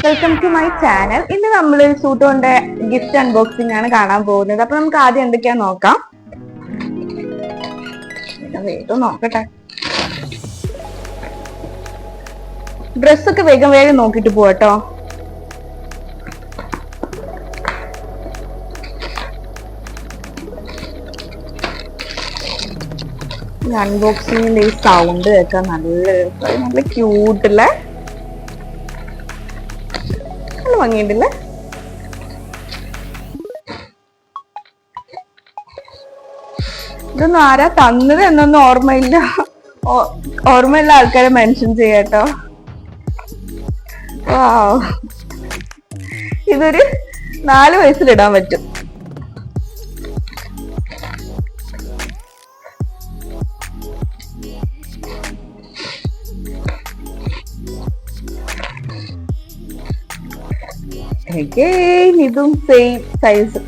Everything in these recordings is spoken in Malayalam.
Welcome to my channel. ഇന്ന് നമ്മളൊരു സൂട്ട് കൊണ്ട് ഗിഫ്റ്റ് അൺബോക്സിംഗ് ആണ് കാണാൻ പോകുന്നത്. അപ്പൊ നമുക്ക് ആദ്യം എന്തൊക്കെയാ നോക്കാം. വേഗം നോക്കട്ടെ. ഡ്രസ്സൊക്കെ വേഗം വേഗം നോക്കിട്ട് പോവാട്ടോ. അൺബോക്സിങ്ങിന്റെ ഈ സൗണ്ട് കേൾക്കാൻ നല്ല ക്യൂട്ടല്ലേ, നല്ല ഭംഗിയുണ്ടല്ലേ. ഇതൊന്നും ആരാ തന്നത് എന്നൊന്നും ഓർമ്മയില്ല ആൾക്കാരെ മെൻഷൻ ചെയ്യാട്ടോ. ഇതൊരു 4 വയസ്സിലിടാൻ പറ്റും. ഇതും സെയിം സൈസ്.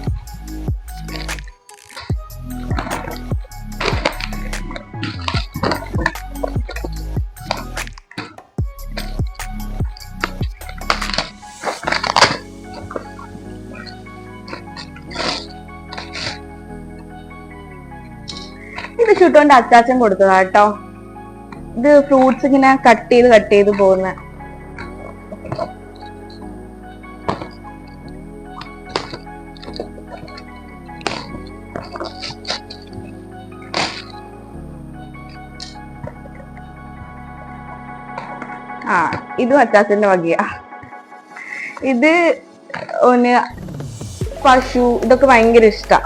ഇത് ചുട്ടോണ്ട് അച്ചാച്ചൻ കൊടുത്തതാ കേട്ടോ. ഇത് ഫ്രൂട്ട്സ് ഇങ്ങനെ കട്ട് ചെയ്ത് പോകുന്ന. ഇതും അച്ചാച്ചന്റെ വകയാ. ഇത് പശു ഇതൊക്കെ ഭയങ്കര ഇഷ്ടാ.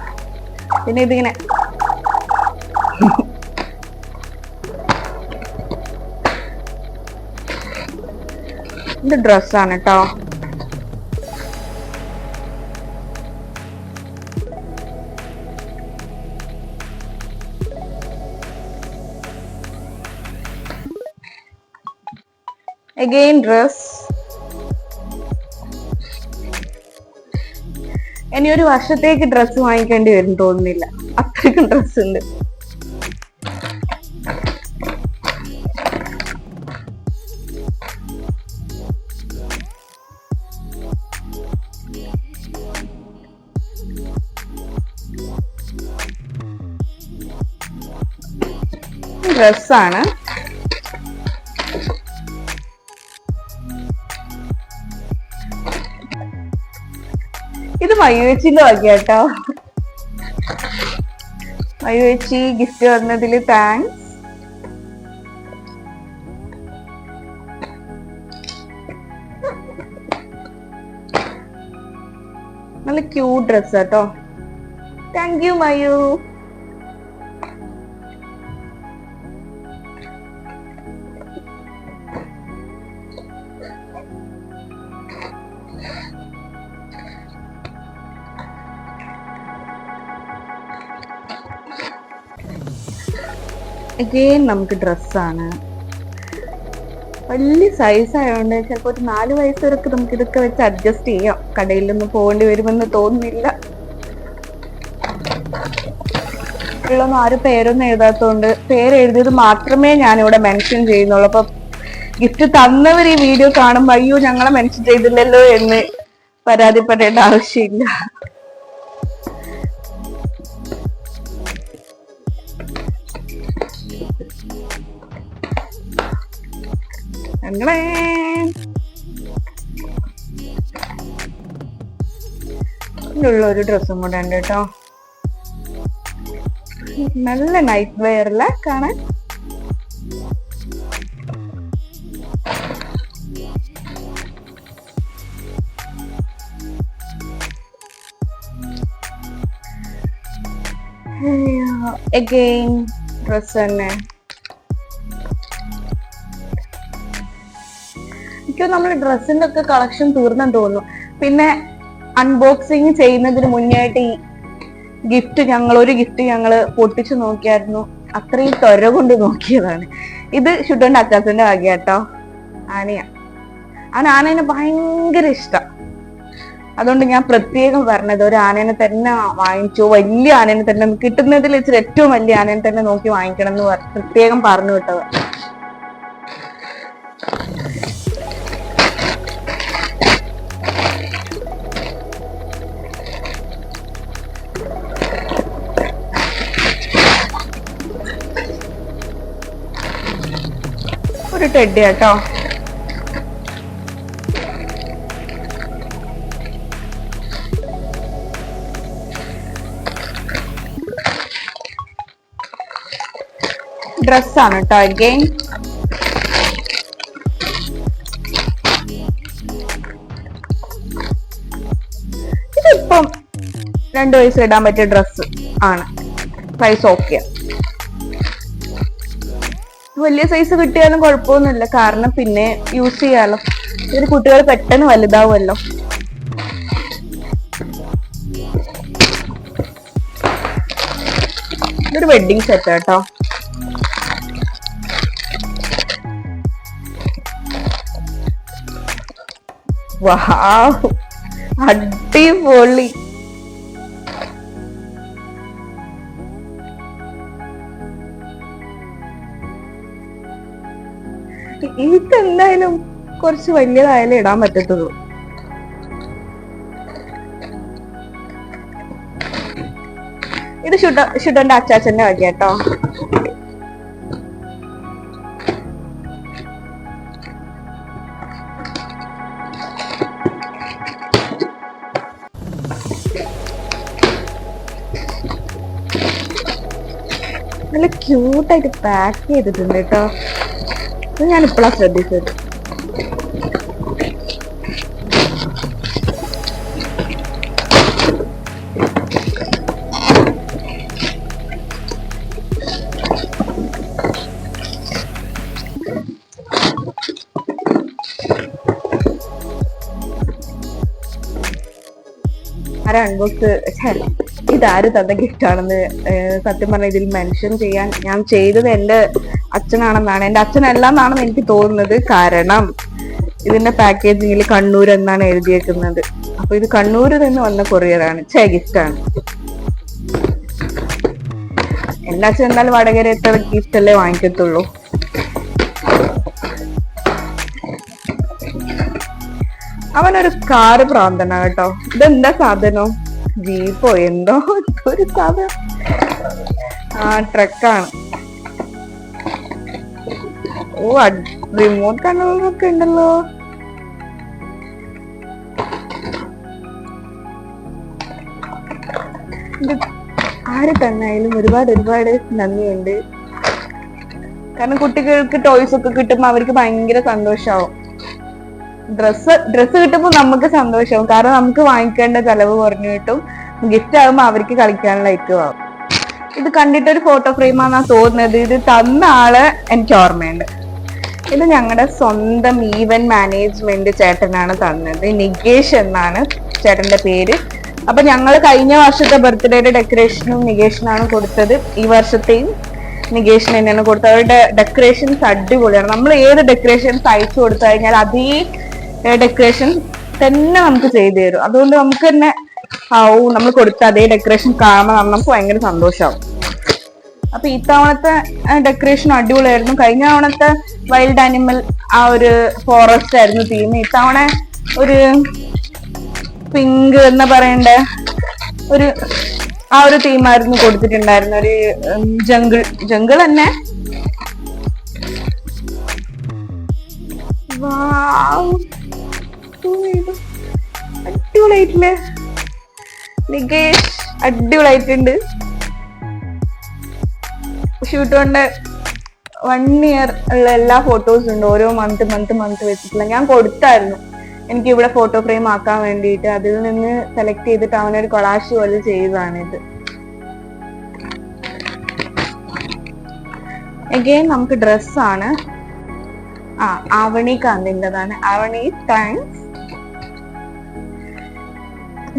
പിന്നെ ഇതിങ്ങനെ ഇത് ഡ്രസ്സാണ് കേട്ടോ. Again dress. ഇനി ഒരു വർഷത്തേക്ക് ഡ്രസ്സ് വാങ്ങിക്കേണ്ടി വരും തോന്നുന്നില്ല, അത്രയ്ക്കും ഡ്രസ് ഉണ്ട്. ഡ്രസ്സാണ്. ഇത് മയുവേച്ചിന്റെ വകയാട്ടോ. മയുവേച്ചി ഗിഫ്റ്റ് വന്നതില് താങ്ക്സ്. നല്ല ക്യൂട്ട് ഡ്രസ് കേട്ടോ. Thank you Mayu. അഗെയിൻ നമുക്ക് ഡ്രസ്സാണ്. വലിയ സൈസ് ആയതുകൊണ്ട് ചിലപ്പോൾ ഒരു 4 വയസ്സ് വരെ നമുക്ക് ഇതൊക്കെ വെച്ച് അഡ്ജസ്റ്റ് ചെയ്യാം. കടയിലൊന്നും പോകേണ്ടി വരുമെന്ന് തോന്നുന്നില്ല. ഉള്ളൊന്നും ആരും പേരൊന്നും എഴുതാത്തതുകൊണ്ട് പേര് എഴുതിയത് മാത്രമേ ഞാനിവിടെ മെൻഷൻ ചെയ്യുന്നുള്ളൂ. അപ്പൊ ഗിഫ്റ്റ് തന്നവർ ഈ വീഡിയോ കാണുമ്പോൾ അയ്യോ ഞങ്ങളെ മെൻഷൻ ചെയ്തില്ലല്ലോ എന്ന് പരാതിപ്പെടേണ്ട ആവശ്യമില്ല. ഉള്ള ഒരു ഡ്രസ്സും കൂടെ ഉണ്ട് കേട്ടോ. നല്ല നൈറ്റ് വെയറില കാണാൻ. അഗെയിൻ ഡ്രസ് തന്നെ. നമ്മൾ ഡ്രസ്സിന്റെ ഒക്കെ കളക്ഷൻ തീർന്നെന്ന് തോന്നുന്നു. പിന്നെ അൺബോക്സിങ് ചെയ്യുന്നതിന് മുന്നായിട്ട് ഈ ഒരു ഗിഫ്റ്റ് ഞങ്ങള് പൊട്ടിച്ചു നോക്കിയായിരുന്നു. അത്രയും ത്വര കൊണ്ട് നോക്കിയതാണ്. ഇത് ഷുട്ടോന്റെ അച്ചാച്ചന്റെ വകയാട്ടോ. ആനയാ. ആനേനെ ഭയങ്കര ഇഷ്ടം. അതുകൊണ്ട് ഞാൻ പ്രത്യേകം പറഞ്ഞത് ഒരു ആനേനെ തന്നെ വാങ്ങിച്ചു. വലിയ ആനേനെ തന്നെ കിട്ടുന്നതിൽ വെച്ചിട്ട് ഏറ്റവും വലിയ ആനേനെ തന്നെ നോക്കി വാങ്ങിക്കണം എന്ന് പ്രത്യേകം പറഞ്ഞു വിട്ടത്. ഒരു ടെഡി കേട്ടോ. ഡ്രസ്സാണ് കേട്ടോ. അഗെയിൻ ഇതിപ്പം 2 വയസ്സ് ഇടാൻ പറ്റിയ ഡ്രസ്സ് ആണ്. Size okay. വലിയ സൈസ് കിട്ടിയാലും കുഴപ്പമൊന്നുമില്ല, കാരണം പിന്നെ യൂസ് ചെയ്യാലോ. ഒരു കുട്ടികൾ പെട്ടെന്ന് വലുതാവുമല്ലോ. ഇതൊരു വെഡിങ് സെറ്റ് കേട്ടോ. വാവ്, അടിപൊളി. ഇതെന്തായാലും കുറച്ച് വലിയതായാലും ഇടാൻ പറ്റത്തുള്ളൂ. ഇത് ഷുഡന്റെ അച്ചാച്ചന്റെ വക കേട്ടോ. നല്ല ക്യൂട്ടായിട്ട് പാക്ക് ചെയ്തിട്ടുണ്ട് കേട്ടോ. ഇത് ഞാൻ ഇപ്പോഴാണ് ശ്രദ്ധിച്ചത്. അൺബോക്സ് ഇതാര് തന്ന ഗിഫ്റ്റ് ആണെന്ന് സത്യം പറഞ്ഞ ഇതിൽ മെൻഷൻ ചെയ്യാൻ ഞാൻ ചെയ്തത് എന്റെ അച്ഛനാണെന്നാണ്. എന്റെ അച്ഛനല്ലെന്നാണെന്ന് എനിക്ക് തോന്നുന്നത്. കാരണം ഇതിന്റെ പാക്കേജിങ്ങിൽ കണ്ണൂർ എന്നാണ് എഴുതിയേക്കുന്നത്. അപ്പൊ ഇത് കണ്ണൂരിൽ നിന്ന് വന്ന കൊറിയറാണ്, ഗിഫ്റ്റ് ആണ്. എന്റെ അച്ഛൻ എന്നാലും വടകരത്തെ ഗിഫ്റ്റ് അല്ലേ വാങ്ങിക്കത്തുള്ളൂ. അവനൊരു കാറ് പ്രാന്തന കേട്ടോ. ഇതെന്താ സാധനം? ജീപ്പോ എന്തോ ഒരു സാധനം. ട്രക്കാണ്. ഓ, റിമോട്ട് കൺട്രോളൊക്കെ ഉണ്ടല്ലോ. ഇത് ആര് തന്നായാലും ഒരുപാട് നന്ദിയുണ്ട്. കാരണം കുട്ടികൾക്ക് ടോയ്സ് ഒക്കെ കിട്ടുമ്പോ അവർക്ക് ഭയങ്കര സന്തോഷാവും. ഡ്രസ്സ് കിട്ടുമ്പോൾ നമുക്ക് സന്തോഷമാവും, കാരണം നമുക്ക് വാങ്ങിക്കേണ്ട ചെലവ് കുറഞ്ഞു കിട്ടും. ഗിഫ്റ്റ് ആകുമ്പോൾ അവർക്ക് കളിക്കാനുള്ള ഐറ്റം ആവും. ഇത് കണ്ടിട്ടൊരു ഫോട്ടോ ഫ്രെയിമാണെന്നാ തോന്നുന്നത്. ഇത് തന്ന ആള് എനിക്ക് ഓർമ്മയുണ്ട്. ഇത് ഞങ്ങളുടെ സ്വന്തം ഈവന്റ് മാനേജ്മെന്റ് ചേട്ടനാണ് തന്നത്. നികേഷ് എന്നാണ് ചേട്ടന്റെ പേര്. അപ്പൊ ഞങ്ങൾ കഴിഞ്ഞ വർഷത്തെ ബർത്ത്ഡേയുടെ ഡെക്കറേഷനും നികേഷിനാണ് കൊടുത്തത്. ഈ വർഷത്തെയും നികേഷിന് തന്നെയാണ് കൊടുത്തത്. അവരുടെ ഡെക്കറേഷൻസ് അടിപൊളിയാണ്. നമ്മൾ ഏത് ഡെക്കറേഷൻസ് അയച്ചു കൊടുത്തു കഴിഞ്ഞാൽ അതേ ഡെക്കറേഷൻ തന്നെ നമുക്ക് ചെയ്തു തരും. അതുകൊണ്ട് നമുക്ക് തന്നെ നമ്മൾ കൊടുത്ത അതേ ഡെക്കറേഷൻ കാണുമ്പോൾ നമുക്ക് ഭയങ്കര സന്തോഷമാവും. അപ്പൊ ഇത്തവണത്തെ ഡെക്കറേഷൻ അടിപൊളിയായിരുന്നു. കഴിഞ്ഞ തവണത്തെ വൈൽഡ് ആനിമൽ ആ ഒരു ഫോറസ്റ്റ് ആയിരുന്നു തീം. ഇത്തവണ ഒരു പിങ്ക് എന്ന് പറയണ്ട ഒരു തീമായിരുന്നു കൊടുത്തിട്ടുണ്ടായിരുന്നു. ഒരു ജംഗിൾ തന്നെ. അടിപൊളിയായിട്ടില്ലേ നികേഷ്? അടിപൊളിയായിട്ടുണ്ട്. ഷൂട്ട് കൊണ്ട് 1 ഇയർ ഉള്ള എല്ലാ ഫോട്ടോസും ഉണ്ട്. ഓരോ മന്ത് വെച്ചിട്ടുള്ള ഞാൻ കൊടുത്തായിരുന്നു. എനിക്ക് ഇവിടെ ഫോട്ടോ ഫ്രെയിം ആക്കാൻ വേണ്ടിയിട്ട് അതിൽ നിന്ന് സെലക്ട് ചെയ്തിട്ട് അവനൊരു കൊളാഷ് പോലെ ചെയ്തതാണിത്. അഗൈൻ നമുക്ക് ഡ്രസ്സാണ്. ആവണി കാന്തിൻ്റെതാണ്. ആവണി, താങ്ക്സ്.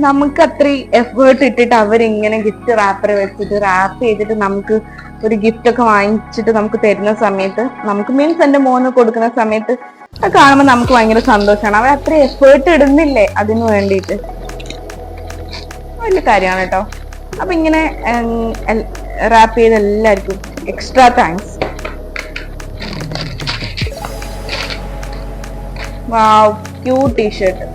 നമുക്ക് അത്രയും എഫേർട്ട് ഇട്ടിട്ട് അവരിങ്ങനെ ഗിഫ്റ്റ് റാപ്പർ വെച്ചിട്ട് റാപ്പ് ചെയ്തിട്ട് നമുക്ക് ഒരു ഗിഫ്റ്റ് ഒക്കെ വാങ്ങിച്ചിട്ട് നമുക്ക് തരുന്ന സമയത്ത്, നമുക്ക് മീൻസ് എന്റെ മോന് കൊടുക്കുന്ന സമയത്ത് അത് കാണുമ്പോൾ നമുക്ക് ഭയങ്കര സന്തോഷമാണ്. അവർ അത്രയും എഫേർട്ട് ഇടുന്നില്ലേ അതിനു വേണ്ടിയിട്ട്. വലിയ കാര്യമാണ് കേട്ടോ. അപ്പൊ ഇങ്ങനെ റാപ്പ് ചെയ്ത് എല്ലാവർക്കും എക്സ്ട്രാ താങ്ക്സ്. വാവ്, ക്യൂട്ട് ടീഷർട്ട്.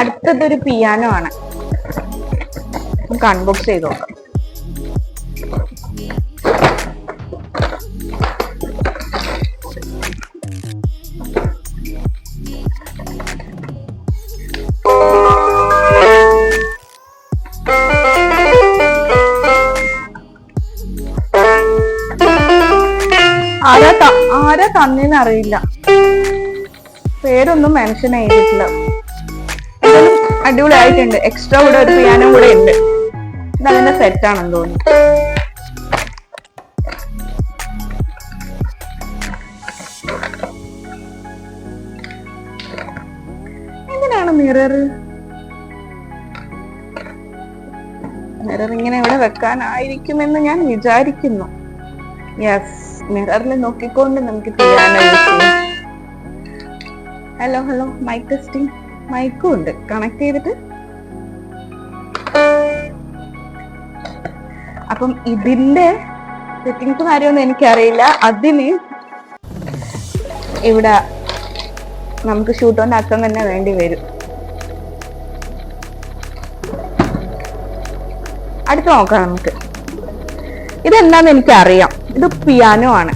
അടുത്തതൊരു പിയാനോ ആണ്. നമുക്ക് അൺബോക്സ് ചെയ്ത് നോക്കാം. ആരാ തന്നേന്ന് അറിയില്ല, പേരൊന്നും മെൻഷൻ ചെയ്തിട്ടില്ല. അടിപൊളിയായിട്ടുണ്ട്. എക്സ്ട്രാ കൂടെ ഒരു പിയാനോ കൂടെ ഉണ്ട്. ഇതതിന്റെ സെറ്റ് ആണെന്ന് തോന്നുന്നു. എങ്ങനെയാണ് മിറർ ഇങ്ങനെ ഇവിടെ വെക്കാനായിരിക്കുമെന്ന് ഞാൻ വിചാരിക്കുന്നു. യെസ്, മിററിൽ നോക്കിക്കൊണ്ട് നമുക്ക് പിയാനോ യൂസ് ചെയ്യാം. Hello mic testing. മൈക്കും ഉണ്ട് കണക്ട് ചെയ്തിട്ട്. അപ്പം ഇതിന്റെ സെറ്റിങ്സ് കാര്യമൊന്നും എനിക്കറിയില്ല. അതിന് ഇവിടെ നമുക്ക് ഷൂട്ട് ഓൺ ആക്കാൻ തന്നെ വേണ്ടി വരും. അടുത്ത് നോക്കാം നമുക്ക്. ഇതെന്താന്ന് എനിക്കറിയാം. ഇത് പിയാനോ ആണ്.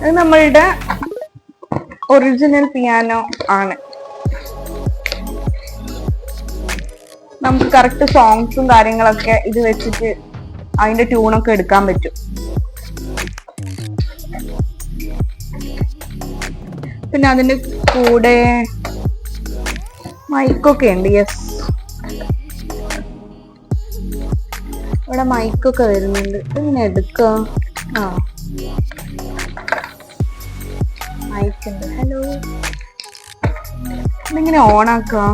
ഇത് നമ്മളുടെ ഒറിജിനൽ പിയാനോ ആണ്. നമുക്ക് കറക്റ്റ് സോങ്സും കാര്യങ്ങളൊക്കെ ഇത് വെച്ചിട്ട് അതിന്റെ ട്യൂണൊക്കെ എടുക്കാൻ പറ്റും. പിന്നെ അതിന്റെ കൂടെ മൈക്കൊക്കെ ഉണ്ട്. യെസ്, ഇവിടെ മൈക്കൊക്കെ വരുന്നുണ്ട്. ഇങ്ങനെ എടുക്കുക. മൈക്കുണ്ട്. ഹലോ, ഇതിങ്ങനെ ഓണാക്കുക.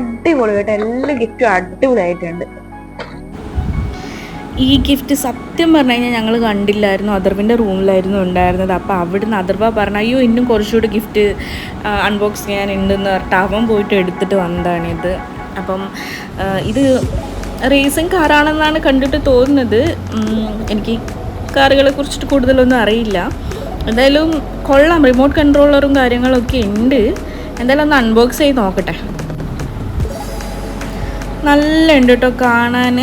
അടിപൊളി കേട്ടോ. എല്ലാ ഗിഫ്റ്റും അടിപൊളിയായിട്ടുണ്ട്. ഈ ഗിഫ്റ്റ് സത്യം പറഞ്ഞു കഴിഞ്ഞാൽ ഞങ്ങൾ കണ്ടില്ലായിരുന്നു. അഥർവിൻ്റെ റൂമിലായിരുന്നു ഉണ്ടായിരുന്നത്. അപ്പോൾ അവിടുന്ന് അഥർവ പറഞ്ഞു, അയ്യോ ഇന്നും കുറച്ചുകൂടി ഗിഫ്റ്റ് അൺബോക്സ് ചെയ്യാനുണ്ടെന്ന് പറഞ്ഞിട്ട് അവൻ പോയിട്ട് എടുത്തിട്ട് വന്നതാണിത്. അപ്പം ഇത് റേസിംഗ് കാറാണെന്നാണ് കണ്ടിട്ട് തോന്നുന്നത്. എനിക്ക് കാറുകളെ കുറിച്ചിട്ട് കൂടുതലൊന്നും അറിയില്ല. എന്തായാലും കൊള്ളാം. റിമോട്ട് കൺട്രോളറും കാര്യങ്ങളൊക്കെ ഉണ്ട്. എന്തായാലും ഒന്ന് അൺബോക്സ് ചെയ്ത് നോക്കട്ടെ. നല്ല ഉണ്ട് കേട്ടോ കാണാൻ.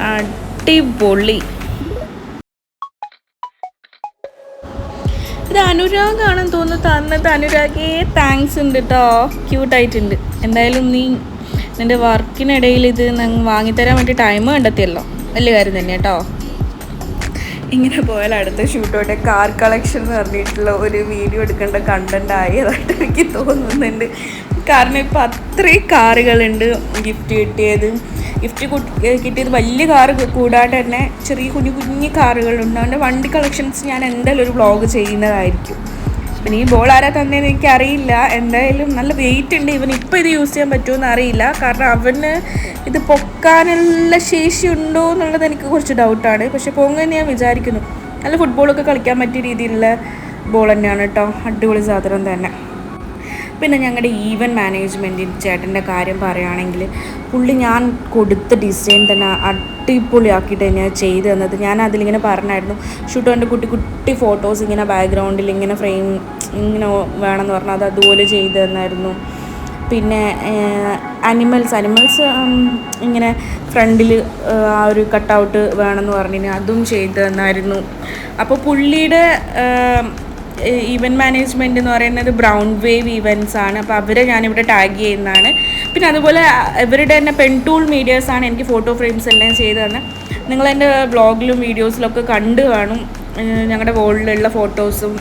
അടിപൊളി. ഇത് അനുരാഗാണെന്ന് തോന്നുന്നു തന്നത്. അനുരാഗേ താങ്ക്സ് ഉണ്ട് കേട്ടോ. ക്യൂട്ടായിട്ടുണ്ട്. എന്തായാലും നീ നിൻ്റെ വർക്കിനിടയിൽ ഇത് വാങ്ങിത്തരാൻ വേണ്ടി ടൈം കണ്ടെത്തിയല്ലോ. വലിയ കാര്യം തന്നെ കേട്ടോ. ഇങ്ങനെ പോയാൽ അടുത്ത ഷൂട്ടോടെ കാർ കളക്ഷൻ എന്ന് പറഞ്ഞിട്ടുള്ള ഒരു വീഡിയോ എടുക്കേണ്ട കണ്ടന്റ് ആയതായിട്ട് എനിക്ക് തോന്നുന്നുണ്ട്. കാരണം ഇപ്പം അത്രയും കാറുകളുണ്ട് ഗിഫ്റ്റ് കിട്ടിയത്. ഗിഫ്റ്റ് കിട്ടിയത് വലിയ കാറ് കൂടാതെ തന്നെ ചെറിയ കുഞ്ഞു കാറുകളുണ്ട്. അവൻ്റെ വണ്ടി കളക്ഷൻസ് ഞാൻ എന്തായാലും ഒരു വ്ളോഗ് ചെയ്യുന്നതായിരിക്കും. പിന്നെ ഈ ബോൾ ആരാ തന്നേന്ന് എനിക്കറിയില്ല. എന്തായാലും നല്ല വെയിറ്റ് ഉണ്ട്. ഇവൻ ഇപ്പോൾ ഇത് യൂസ് ചെയ്യാൻ പറ്റുമെന്ന് അറിയില്ല. കാരണം അവന് ഇത് പൊക്കാനുള്ള ശേഷി ഉണ്ടോ എന്നുള്ളത് എനിക്ക് കുറച്ച് ഡൗട്ടാണ്. പക്ഷെ പൊങ്ങുമെന്ന് ഞാൻ വിചാരിക്കുന്നു. നല്ല ഫുട്ബോളൊക്കെ കളിക്കാൻ പറ്റിയ രീതിയിലുള്ള ബോൾ തന്നെയാണ് കേട്ടോ. അടിപൊളി സാധനം തന്നെ. പിന്നെ ഞങ്ങളുടെ ഈവൻറ്റ് മാനേജ്മെൻറ്റിൻ്റെ ചേട്ടൻ്റെ കാര്യം പറയുകയാണെങ്കിൽ പുള്ളി ഞാൻ കൊടുത്ത ഡിസൈൻ തന്നെ അടിപൊളിയാക്കിയിട്ട് തന്നെയാണ് ചെയ്തു തന്നത്. ഞാൻ അതിലിങ്ങനെ പറഞ്ഞായിരുന്നു ഷൂട്ടോൻ്റെ കുട്ടി ഫോട്ടോസ് ഇങ്ങനെ ബാക്ക്ഗ്രൗണ്ടിൽ ഇങ്ങനെ ഫ്രെയിം ഇങ്ങനെ വേണമെന്ന് പറഞ്ഞാൽ അത് അതുപോലെ ചെയ്തു തന്നായിരുന്നു. പിന്നെ അനിമൽസ് ഇങ്ങനെ ഫ്രണ്ടിൽ ആ ഒരു കട്ടൗട്ട് വേണമെന്ന് പറഞ്ഞിന് അതും ചെയ്തു തന്നായിരുന്നു. അപ്പോൾ പുള്ളിയുടെ ഈവൻറ്റ് മാനേജ്മെൻറ്റ് എന്ന് പറയുന്നത് ബ്രൗൺ വേവ് ഈവൻറ്റ്സ് ആണ്. അപ്പോൾ അവരെ ഞാനിവിടെ ടാഗ് ചെയ്യുന്നതാണ്. പിന്നെ അതുപോലെ ഇവരുടെ തന്നെ പെൻടൂൾ മീഡിയാസാണ് എനിക്ക് ഫോട്ടോ ഫ്രെയിംസ് എല്ലാം ചെയ്ത് തന്നെ. നിങ്ങളെൻ്റെ ബ്ലോഗിലും വീഡിയോസിലൊക്കെ കണ്ടു കാണും. ഞങ്ങളുടെ വോളിലുള്ള ഫോട്ടോസും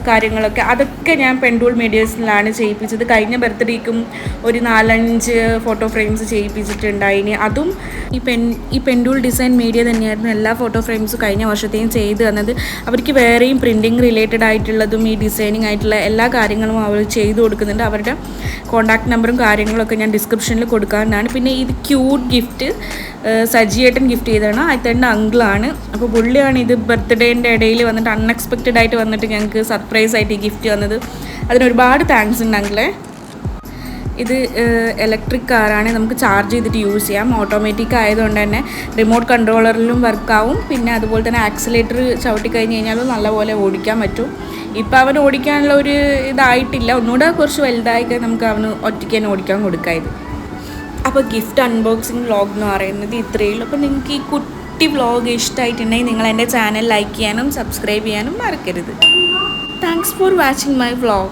കാര്യങ്ങളൊക്കെ അതൊക്കെ ഞാൻ പെൻഡൂൾ മീഡിയസിലാണ് ചെയ്യിപ്പിച്ചത്. കഴിഞ്ഞ ബർത്ത്ഡേക്കും ഒരു 4-5 ഫോട്ടോ ഫ്രെയിംസ് ചെയ്യിപ്പിച്ചിട്ടുണ്ടായിന്. അതും ഈ പെൻഡൂൾ ഡിസൈൻ മീഡിയ തന്നെയായിരുന്നു എല്ലാ ഫോട്ടോ ഫ്രെയിംസും കഴിഞ്ഞ വർഷത്തെയും ചെയ്ത് തന്നത്. അവർക്ക് വേറെയും പ്രിൻറ്റിങ് റിലേറ്റഡ് ആയിട്ടുള്ളതും ഈ ഡിസൈനിങ് ആയിട്ടുള്ള എല്ലാ കാര്യങ്ങളും അവർ ചെയ്തു കൊടുക്കുന്നുണ്ട്. അവരുടെ കോൺടാക്ട് നമ്പറും കാര്യങ്ങളൊക്കെ ഞാൻ ഡിസ്ക്രിപ്ഷനിൽ കൊടുക്കാറുണ്ടാണ്. പിന്നെ ഇത് ക്യൂട്ട് ഗിഫ്റ്റ് സജിയേട്ടൻ ഗിഫ്റ്റ് ചെയ്തതാണ്. അയത്തേണ്ട അങ്കിളാണ്. അപ്പോൾ പുള്ളിയാണ് ഇത് ബർത്ത്ഡേൻ്റെ ഇടയിൽ വന്നിട്ട് അൺഎക്സ്പെക്റ്റഡ് ആയിട്ട് വന്നിട്ട് ഞങ്ങൾക്ക് സർപ്രൈസ് ആയിട്ട് ഈ ഗിഫ്റ്റ് വന്നത്. അതിനൊരുപാട് താങ്ക്സ് ഉണ്ട് അങ്കിളെ. ഇത് ഇലക്ട്രിക് കാറാണ്, നമുക്ക് ചാർജ് ചെയ്തിട്ട് യൂസ് ചെയ്യാം. ഓട്ടോമാറ്റിക് ആയതുകൊണ്ട് തന്നെ റിമോട്ട് കൺട്രോളറിലും വർക്കാവും. പിന്നെ അതുപോലെ തന്നെ ആക്സിലേറ്റർ ചവിട്ടി കഴിഞ്ഞ് കഴിഞ്ഞാലും നല്ലപോലെ ഓടിക്കാൻ പറ്റും. ഇപ്പം അവൻ ഓടിക്കാനുള്ള ഒരു ഇതായിട്ടില്ല, ഒന്നുകൂടെ കുറച്ച് വലുതായി നമുക്ക് അവന് ഒറ്റയ്ക്ക് തന്നെ ഓടിക്കാൻ കൊടുക്കാം ഇത്. അപ്പോൾ ഗിഫ്റ്റ് അൺബോക്സിങ് വ്ളോഗ് എന്ന് പറയുന്നത് ഇത്രയേ ഉള്ളൂ. അപ്പോൾ നിങ്ങൾക്ക് ഈ കുട്ടി വ്ളോഗ് ഇഷ്ടമായിട്ടുണ്ടെങ്കിൽ നിങ്ങൾ എൻ്റെ ചാനൽ ലൈക്ക് ചെയ്യാനും സബ്സ്ക്രൈബ് ചെയ്യാനും മറക്കരുത്. Thanks for watching my vlog.